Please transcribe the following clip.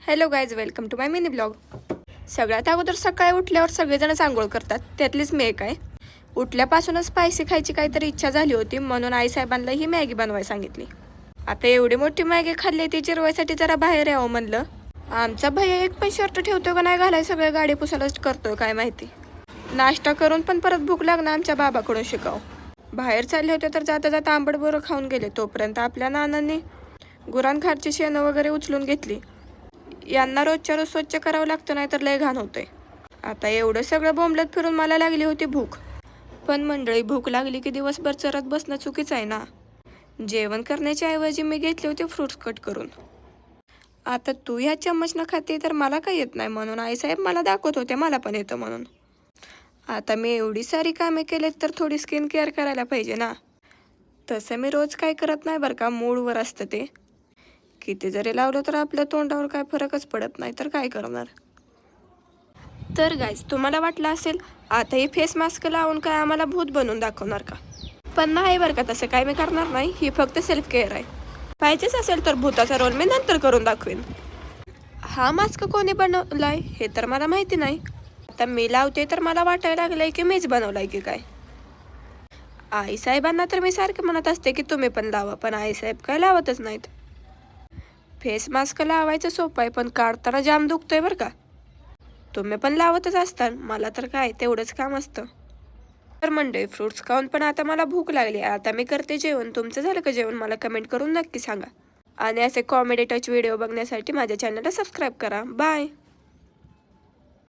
Hello guys, welcome to my mini blog. सगळ्यात अगोदर सकाळी उठल्यावर सगळेजण आंघोळ करतात, त्यातलीच मी एक आहे. उठल्यापासूनच स्पायसी खायची काहीतरी इच्छा झाली होती, म्हणून आईसाहेबांना ही मॅगी बनवायला सांगितली. आता एवढी मोठी मॅगी खाल्ली ती जिरवायसाठी जरा बाहेर यावं म्हणलं. आमचा भैया एक पण शर्ट ठेवतो का नाही घालाय, सगळ्या गाडी पुसायलाच करतो काय माहिती. नाश्ता करून पण परत भूक लागणं आमच्या बाबाकडून शिकाव. बाहेर चालले होते तर जाता जाता आंबट बोरं खाऊन गेले. तोपर्यंत आपल्या नानांनी गुरांखारची शेणं वगैरे उचलून घेतली. यांना रोजच्या रोज स्वच्छ करावं लागतं, नाही तर लय घाण होतंय. आता एवढं सगळं बोंबलत फिरून मला लागली होती भूक. पण मंडळी, भूक लागली की दिवसभर चरत बसणं चुकीचं आहे ना. जेवण करण्याच्या ऐवजी मी घेतले होते फ्रूट्स कट करून. आता तू ह्या चम्मचनं खाते तर मला काही येत नाही, म्हणून आईसाहेब मला दाखवत होते मला पण येतं म्हणून. आता मी एवढी सारी कामे केलेत तर थोडी स्किन केअर करायला पाहिजे ना. तसं मी रोज काय करत नाही बरं का, मूडवर असतं ते. किती जरी लावलं तर आपल्या तोंडावर काय फरकच पडत नाही, तर काय करणार. तर गाईज, तुम्हाला वाटलं असेल आता ही फेस मास्क लावून काय आम्हाला भूत बनवून दाखवणार का. पण नाही बरं का, तसं काय मी करणार नाही. ही फक्त सेल्फ केअर आहे. पाहिजेच असेल तर भूताचा रोल मी नंतर करून दाखवेन. हा मास्क कोणी बनवलाय हे तर मला माहिती नाही. आता मी लावते तर मला वाटायला लागलंय की मीच बनवलाय की काय. आईसाहेबांना तर मी सारखं म्हणत असते की तुम्ही पण लावा, पण आईसाहेब काय लावतच नाहीत. फेस मास्क लावायचं सोपं आहे, पण काढताना जाम दुखतोय बरं का. तुम्ही पण लावतच असताल, मला तर काय तेवढंच काम असतं. तर मंडळी, फ्रूट्स खाऊन पण आता मला भूक लागली. आता मी करते जेवण. तुमचं झालं का जेवण? मला कमेंट करून नक्की सांगा. आणि असे कॉमेडी टच व्हिडिओ बघण्यासाठी माझ्या चॅनलला सबस्क्राईब करा. बाय.